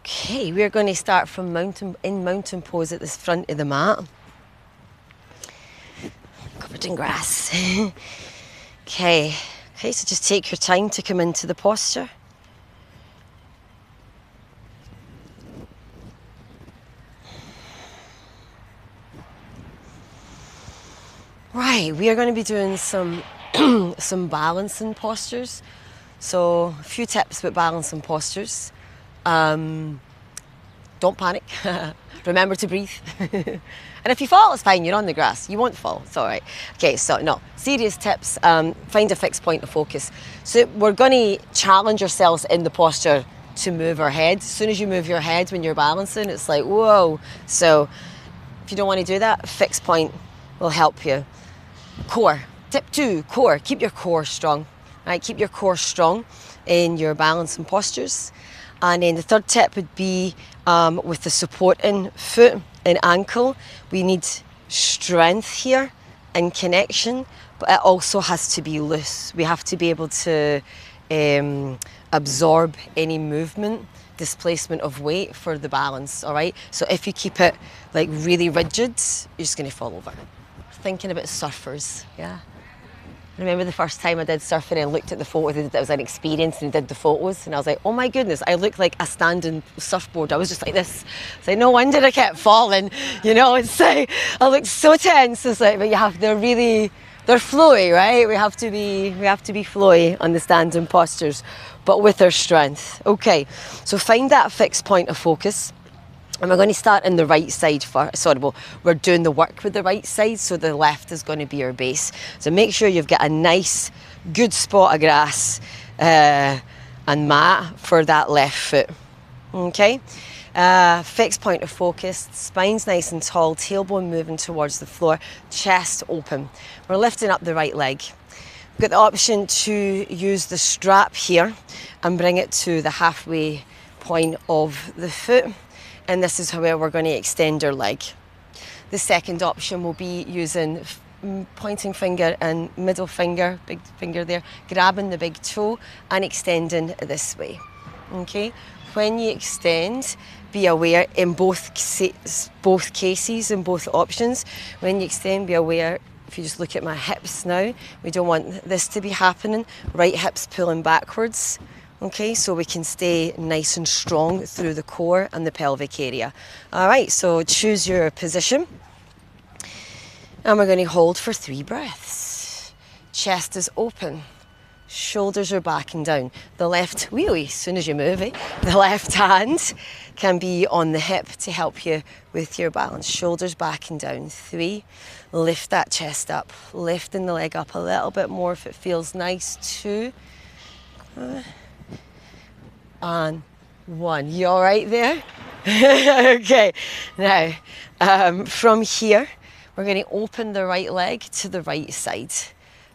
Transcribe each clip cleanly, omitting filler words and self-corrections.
Okay, we're going to start from mountain pose at the front of the mat. Covered in grass. Okay, so just take your time to come into the posture. Right, we are going to be doing some balancing postures. So a few tips about balancing postures. Don't panic. Remember to breathe. And if you fall, it's fine. You're on the grass. You won't fall. It's all right. Okay, so no, serious tips. Find a fixed point of focus. So we're going to challenge ourselves in the posture to move our head. As soon as you move your head when you're balancing, it's like, whoa. So if you don't want to do that, a fixed point will help you. Core. Tip 2, core. Keep your core strong. Right? Keep your core strong in your balancing postures. And then the third tip would be with the supporting foot and ankle. We need strength here and connection, but it also has to be loose. We have to be able to absorb any movement, displacement of weight for the balance, all right? So if you keep it like really rigid, you're just gonna fall over. Thinking about surfers, yeah? I remember the first time I did surfing and I looked at the photos, it was an experience and I did the photos and I was like, oh my goodness, I look like a standing surfboard. I was just like this. It's like, no wonder I kept falling, you know, it's like, I look so tense. It's like, but they're flowy, right? We have to be flowy on the standing postures, but with our strength. Okay, so find that fixed point of focus. And we're going to start in the right side first. We're doing the work with the right side, so the left is going to be our base. So make sure you've got a nice, good spot of grass and mat for that left foot. Okay? Fixed point of focus, spine's nice and tall, tailbone moving towards the floor, chest open. We're lifting up the right leg. We've got the option to use the strap here and bring it to the halfway point of the foot. And this is how we're going to extend our leg. The second option will be using pointing finger and middle finger, big finger there, grabbing the big toe and extending this way. Okay? When you extend, be aware in both cases, in both options, when you extend, be aware, if you just look at my hips now, we don't want this to be happening. Right hip's pulling backwards. Okay, so we can stay nice and strong through the core and the pelvic area. All right, so choose your position. And we're going to hold for 3 breaths. Chest is open. Shoulders are back and down. The left, as soon as you move it, the left hand can be on the hip to help you with your balance. Shoulders back and down. 3, lift that chest up. Lifting the leg up a little bit more if it feels nice. 2, and 1. You all right there? Okay, now from here we're going to open the right leg to the right side.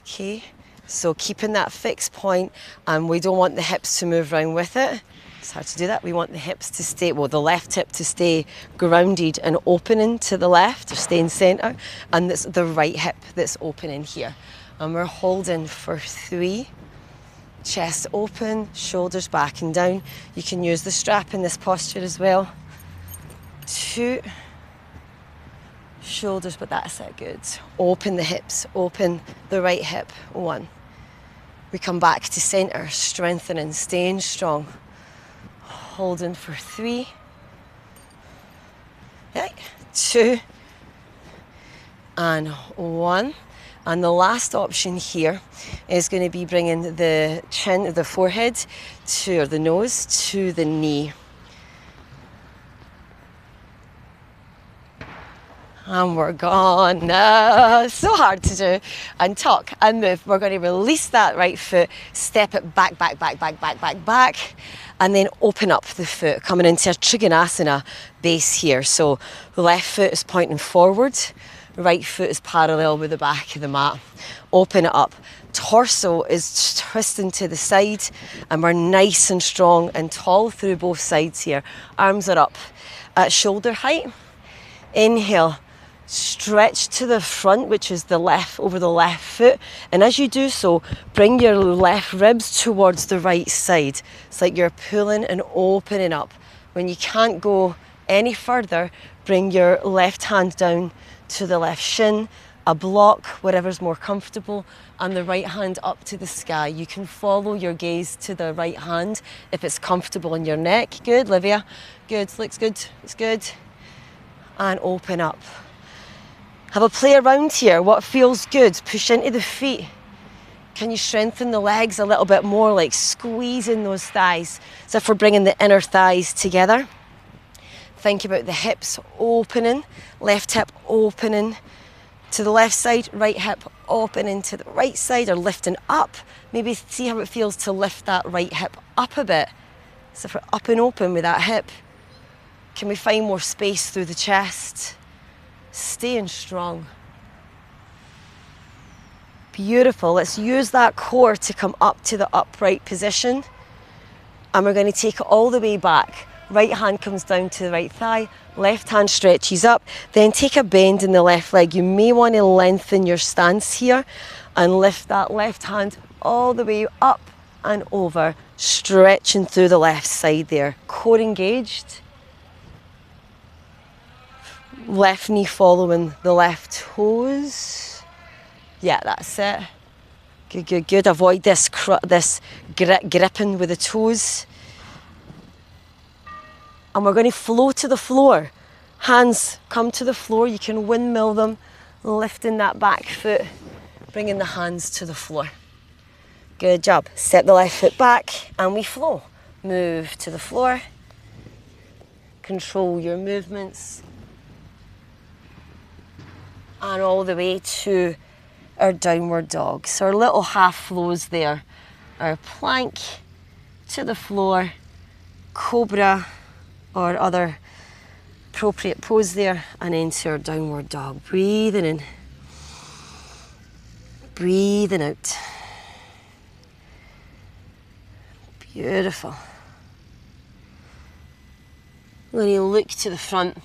Okay, so keeping that fixed point, and we don't want the hips to move around with it. It's hard to do that. We want the hips to stay, the left hip to stay grounded and opening to the left, or staying centre, and it's the right hip that's opening here. And we're holding for 3. Chest open, shoulders back and down. You can use the strap in this posture as well. 2, shoulders, but that's it, good. Open the hips, open the right hip. 1. We come back to centre, strengthening, staying strong. Holding for 3. Right. 2, and 1. And the last option here is going to be bringing the chin, the forehead, or the nose to the knee. And we're gone. So hard to do. And tuck and move. We're going to release that right foot, step it back, and then open up the foot, coming into a Trikonasana base here. So the left foot is pointing forward. Right foot is parallel with the back of the mat. Open it up. Torso is twisting to the side, and we're nice and strong and tall through both sides here. Arms are up at shoulder height. Inhale, stretch to the front, which is the left, over the left foot. And as you do so, bring your left ribs towards the right side. It's like you're pulling and opening up When you can't go any further, bring your left hand down to the left shin, a block, whatever's more comfortable, and the right hand up to the sky. You can follow your gaze to the right hand if it's comfortable in your neck. Good, Livia. Good, looks good, it's good. And open up. Have a play around here. What feels good? Push into the feet. Can you strengthen the legs a little bit more, like squeezing those thighs? As if we're bringing the inner thighs together. Think about the hips opening, left hip opening to the left side, right hip opening to the right side, or lifting up. Maybe see how it feels to lift that right hip up a bit. So if we're up and open with that hip, can we find more space through the chest? Staying strong. Beautiful. Let's use that core to come up to the upright position. And we're going to take it all the way back. Right hand comes down to the right thigh, left hand stretches up, then take a bend in the left leg. You may want to lengthen your stance here and lift that left hand all the way up and over, stretching through the left side there. Core engaged. Left knee following the left toes. Yeah, that's it. Good, good, good. Avoid this gripping with the toes. And we're going to flow to the floor. Hands come to the floor. You can windmill them, lifting that back foot, bringing the hands to the floor. Good job. Step the left foot back and we flow. Move to the floor. Control your movements. And all the way to our downward dog. So our little half flows there. Our plank to the floor, cobra, or other appropriate pose there, and into our downward dog. Breathing in, breathing out. Beautiful. When you look to the front,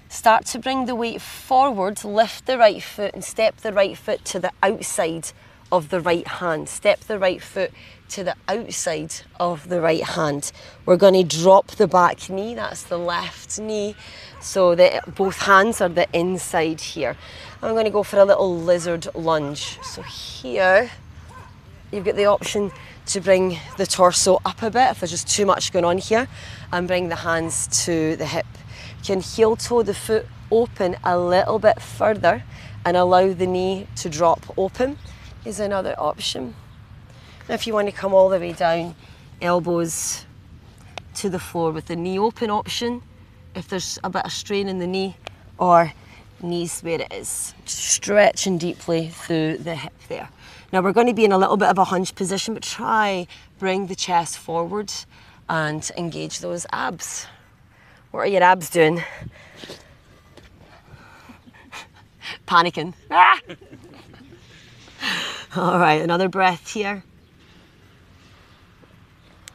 start to bring the weight forward, lift the right foot and step the right foot to the outside of the right hand. Step the right foot to the outside of the right hand. We're going to drop the back knee, that's the left knee, so that both hands are the inside here. I'm going to go for a little lizard lunge. So here, you've got the option to bring the torso up a bit if there's just too much going on here, and bring the hands to the hip. You can heel toe the foot open a little bit further and allow the knee to drop open is another option. Now if you want to come all the way down, elbows to the floor with the knee open option, if there's a bit of strain in the knee, or knees where it is, stretching deeply through the hip there. Now we're going to be in a little bit of a hunch position, but try bring the chest forward and engage those abs. What are your abs doing? Panicking. Ah! All right, another breath here.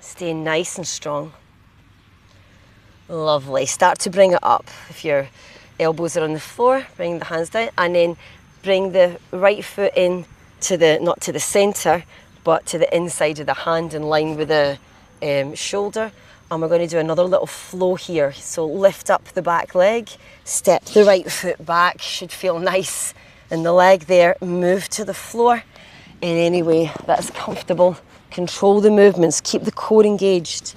Stay nice and strong. Lovely. Start to bring it up. If your elbows are on the floor, bring the hands down, and then bring the right foot in to the, not to the center, but to the inside of the hand in line with the shoulder. And we're going to do another little flow here. So lift up the back leg, step the right foot back, should feel nice in the leg there. Move to the floor in any way that's comfortable. Control the movements, keep the core engaged.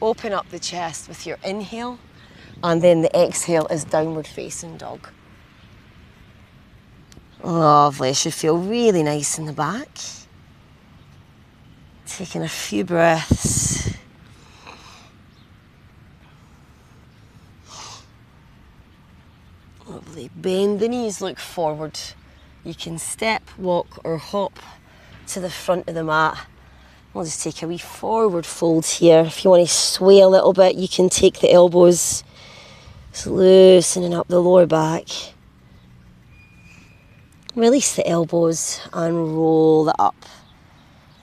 Open up the chest with your inhale, and then the exhale is downward facing dog. Lovely, should feel really nice in the back. Taking a few breaths. Lovely, bend the knees, look forward. You can step, walk or hop to the front of the mat. We'll just take a wee forward fold here. If you want to sway a little bit, you can take the elbows, just loosening up the lower back. Release the elbows and roll it up.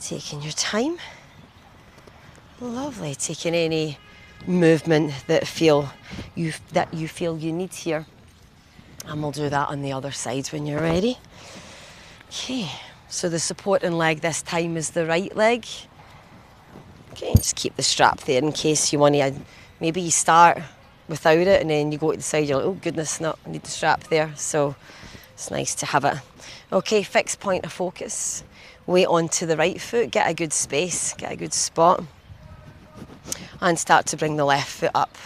Taking your time. Lovely, taking any movement that you feel you need here. And we'll do that on the other side when you're ready. Okay, so the supporting leg this time is the right leg. Okay, just keep the strap there in case you want to Maybe you start without it and then you go to the side, you're like, oh goodness, no, I need the strap there. So it's nice to have it. Okay, fixed point of focus. Weight onto the right foot, get a good space, get a good spot, and start to bring the left foot up.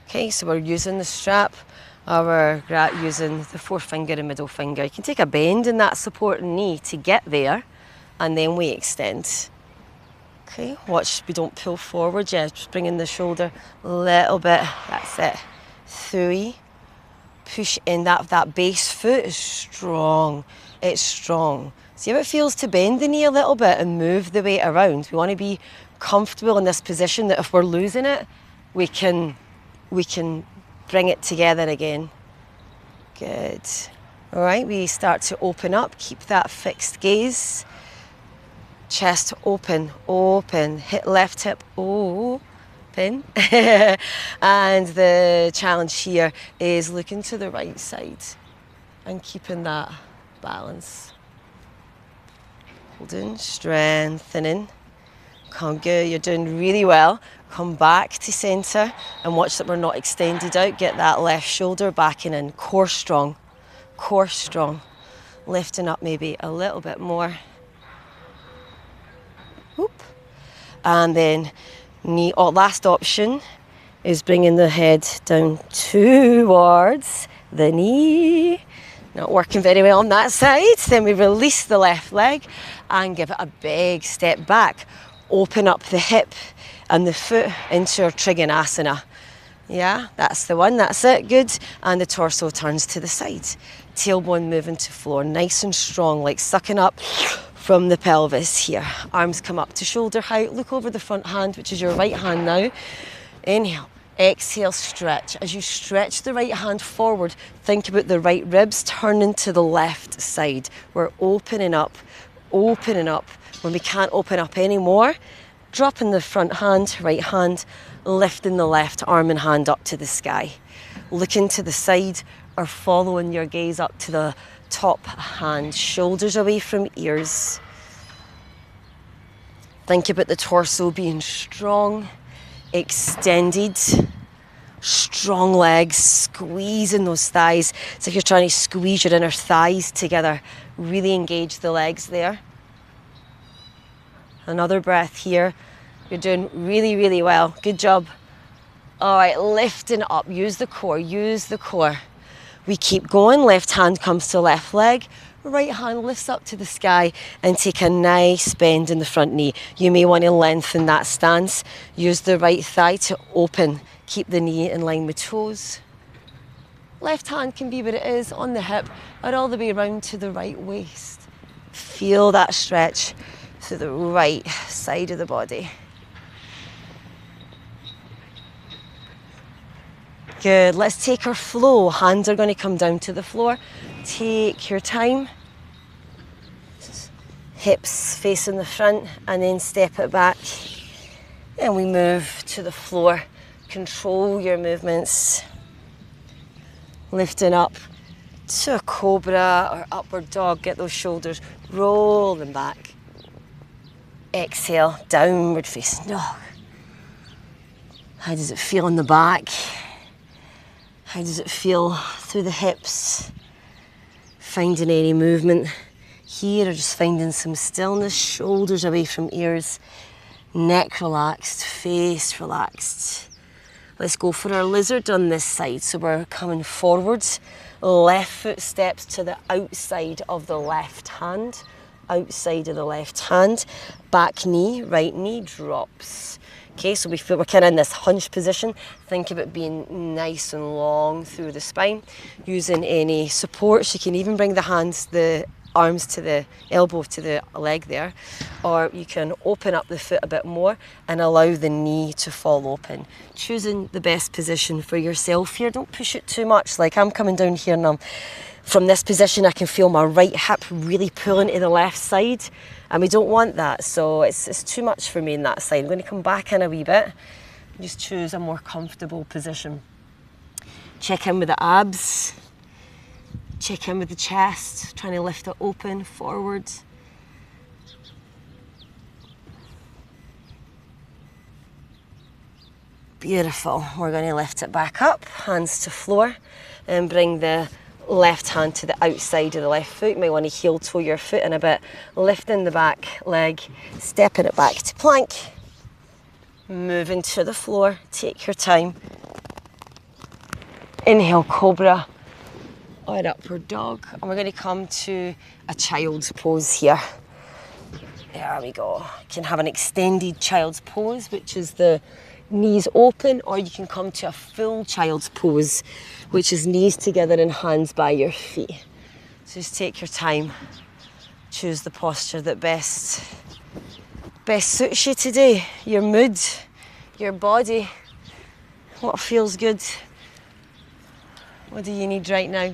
Okay, so we're using the strap, or we're using the forefinger and middle finger. You can take a bend in that supporting knee to get there, and then we extend. Okay, watch we don't pull forward, yeah, just bringing the shoulder a little bit, that's it. 3, push in, that base foot is strong, it's strong. See how it feels to bend the knee a little bit and move the weight around. We want to be comfortable in this position that if we're losing it, we can bring it together again. Good. All right, we start to open up, keep that fixed gaze. Chest open, open, hit left hip, open. And the challenge here is looking to the right side and keeping that balance. Holding, strengthening. Come good, you're doing really well. Come back to center and watch that we're not extended out. Get that left shoulder backing in. Core strong, core strong. Lifting up maybe a little bit more. Whoop. And then knee, last option is bringing the head down towards the knee. Not working very well on that side. Then we release the left leg and give it a big step back. Open up the hip and the foot into our Trikonasana. Yeah, that's the one, that's it, good. And the torso turns to the side. Tailbone moving to floor, nice and strong, like sucking up from the pelvis here. Arms come up to shoulder height. Look over the front hand, which is your right hand now. Inhale. Exhale, stretch. As you stretch the right hand forward, think about the right ribs turning to the left side. We're opening up, opening up. When we can't open up anymore, dropping the front hand, right hand, lifting the left arm and hand up to the sky. Looking to the side or following your gaze up to the top hand, shoulders away from ears. Think about the torso being strong, extended, strong legs, squeezing those thighs. It's like you're trying to squeeze your inner thighs together. Really engage the legs there. Another breath here. You're doing really, really well. Good job. All right, lifting up. Use the core, use the core. We keep going. Left hand comes to left leg. Right hand lifts up to the sky and take a nice bend in the front knee. You may want to lengthen that stance. Use the right thigh to open. Keep the knee in line with toes. Left hand can be where it is on the hip or all the way around to the right waist. Feel that stretch to the right side of the body. Good, let's take our flow. Hands are going to come down to the floor. Take your time. Hips facing the front and then step it back. And we move to the floor. Control your movements. Lifting up to a cobra or upward dog. Get those shoulders, roll them back. Exhale, downward facing dog. How does it feel in the back? How does it feel through the hips? Finding any movement here or just finding some stillness. Shoulders away from ears. Neck relaxed, face relaxed. Let's go for our lizard on this side. So we're coming forwards. Left foot steps to the outside of the left hand. Outside of the left hand. Back knee, right knee drops. Okay, so we're kind of in this hunch position. Think of it being nice and long through the spine. Using any supports, you can even bring the arms to the elbow to the leg there, or you can open up the foot a bit more and allow the knee to fall open. Choosing the best position for yourself here. Don't push it too much. Like I'm coming down here now. From this position, I can feel my right hip really pulling to the left side, and we don't want that, so it's too much for me in that side. I'm going to come back in a wee bit, just choose a more comfortable position. Check in with the abs, check in with the chest, trying to lift it open, forward. Beautiful. We're going to lift it back up, hands to floor, and bring the left hand to the outside of the left foot. You might want to heel toe your foot in a bit, lifting the back leg, stepping it back to plank, moving to the floor. Take your time. Inhale, cobra or upward dog. And we're going to come to a child's pose here. There we go. You can have an extended child's pose, which is the knees open, or you can come to a full child's pose, which is knees together and hands by your feet. So just take your time. Choose the posture that best suits you today. Your mood, your body, what feels good. What do you need right now?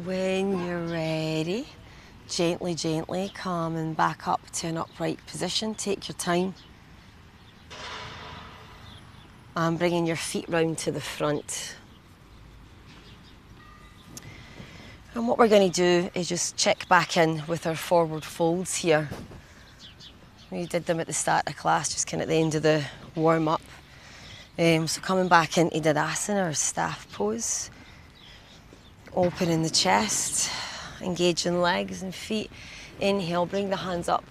When you're ready, gently, gently coming back up to an upright position. Take your time. And bringing your feet round to the front. And what we're going to do is just check back in with our forward folds here. We did them at the start of class, just kind of at the end of the warm-up. So coming back into Tadasana or staff pose. Opening the chest, engaging legs and feet. Inhale, bring the hands up,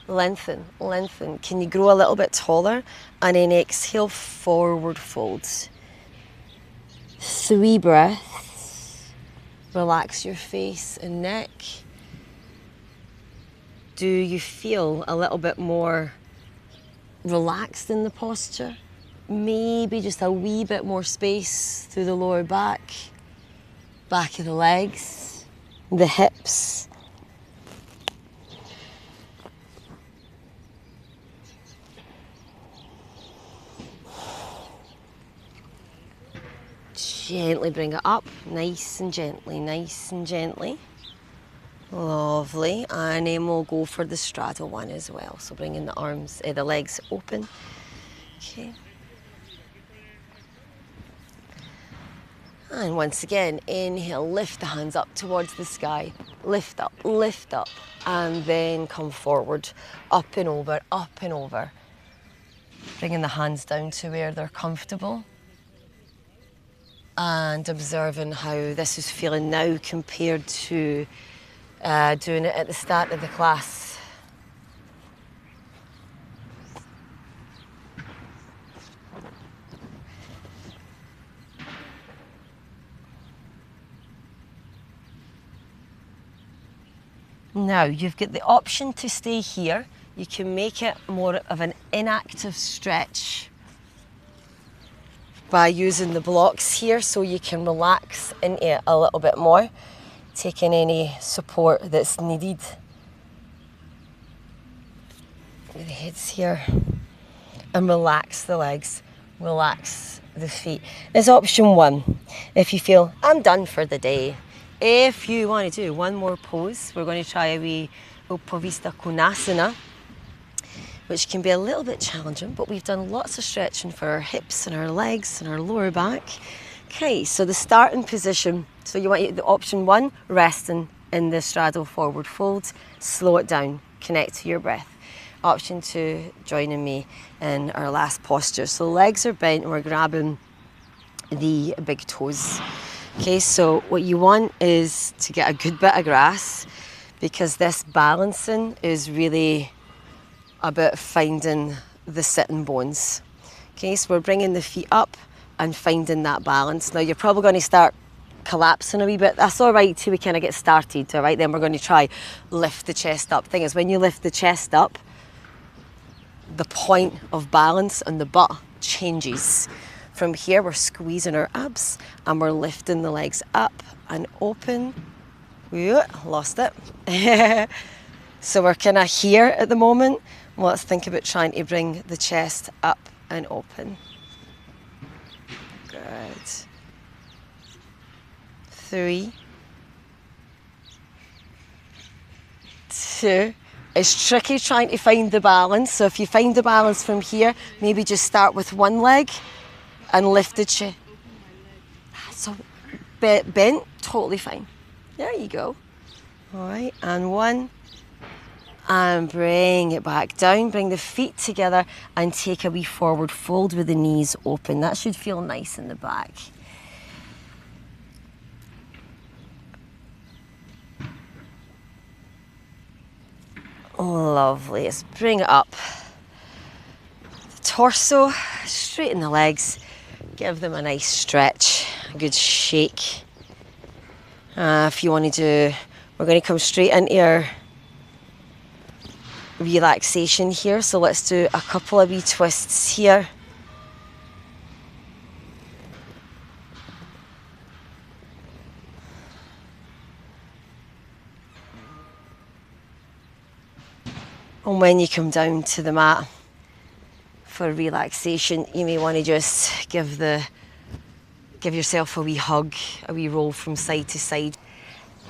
lengthen, lengthen. Can you grow a little bit taller? And then exhale, forward folds. 3 breaths. Relax your face and neck. Do you feel a little bit more relaxed in the posture? Maybe just a wee bit more space through the lower back. Back of the legs, the hips. Gently bring it up, nice and gently, nice and gently. Lovely, and then we'll go for the straddle one as well. So bringing the arms, the legs open. Okay. And once again, inhale, lift the hands up towards the sky. Lift up, and then come forward, up and over, up and over. Bringing the hands down to where they're comfortable. And observing how this is feeling now compared to doing it at the start of the class. Now, you've got the option to stay here. You can make it more of an inactive stretch by using the blocks here, so you can relax into it a little bit more, taking any support that's needed. The head's here. And relax the legs, relax the feet. There's option 1. If you feel, I'm done for the day. If you want to do one more pose, we're going to try a wee Upavista Konasana, which can be a little bit challenging, but we've done lots of stretching for our hips and our legs and our lower back. Okay, so the starting position, so you want the option 1, resting in the straddle forward fold, slow it down, connect to your breath. Option 2, joining me in our last posture. So legs are bent and we're grabbing the big toes. Okay, so what you want is to get a good bit of grass, because this balancing is really about finding the sitting bones. Okay, so we're bringing the feet up and finding that balance. Now you're probably going to start collapsing a wee bit. That's all right till we kind of get started, all right? Then we're going to try lift the chest up. Thing is, when you lift the chest up, the point of balance on the butt changes. From here, we're squeezing our abs and we're lifting the legs up and open. Lost it. So we're kind of here at the moment. Let's think about trying to bring the chest up and open. Good. 3, 2. It's tricky trying to find the balance. So if you find the balance from here, maybe just start with one leg and lift the chest. So bent, totally fine. There you go. All right, and 1. And bring it back down, bring the feet together and take a wee forward fold with the knees open. That should feel nice in the back. Lovely, let's bring it up. The torso, straighten the legs, give them a nice stretch, a good shake. If you want to do, we're going to come straight into our relaxation here, so let's do a couple of wee twists here. And when you come down to the mat for relaxation, you may want to just give yourself a wee hug, a wee roll from side to side.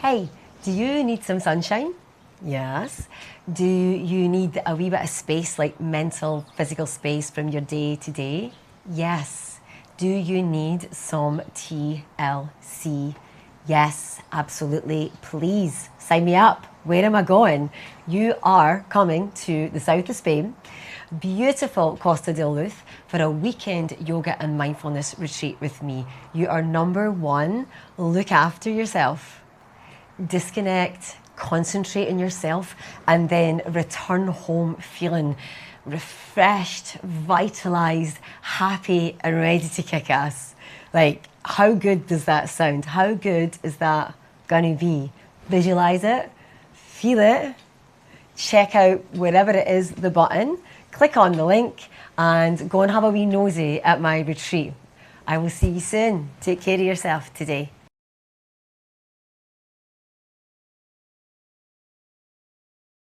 Hey, do you need some sunshine? Yes. Do you need a wee bit of space, like mental, physical space from your day to day? Yes. Do you need some TLC? Yes, absolutely. Please sign me up. Where am I going? You are coming to the south of Spain, beautiful Costa del Luz, for a weekend yoga and mindfulness retreat with me. You are number 1. Look after yourself. Disconnect, concentrate on yourself, and then return home feeling refreshed, vitalized, happy, and ready to kick ass. Like, how good does that sound? How good is that gonna be? Visualize it, feel it, check out wherever it is, the button, click on the link, and go and have a wee nosy at my retreat. I will see you soon. Take care of yourself today.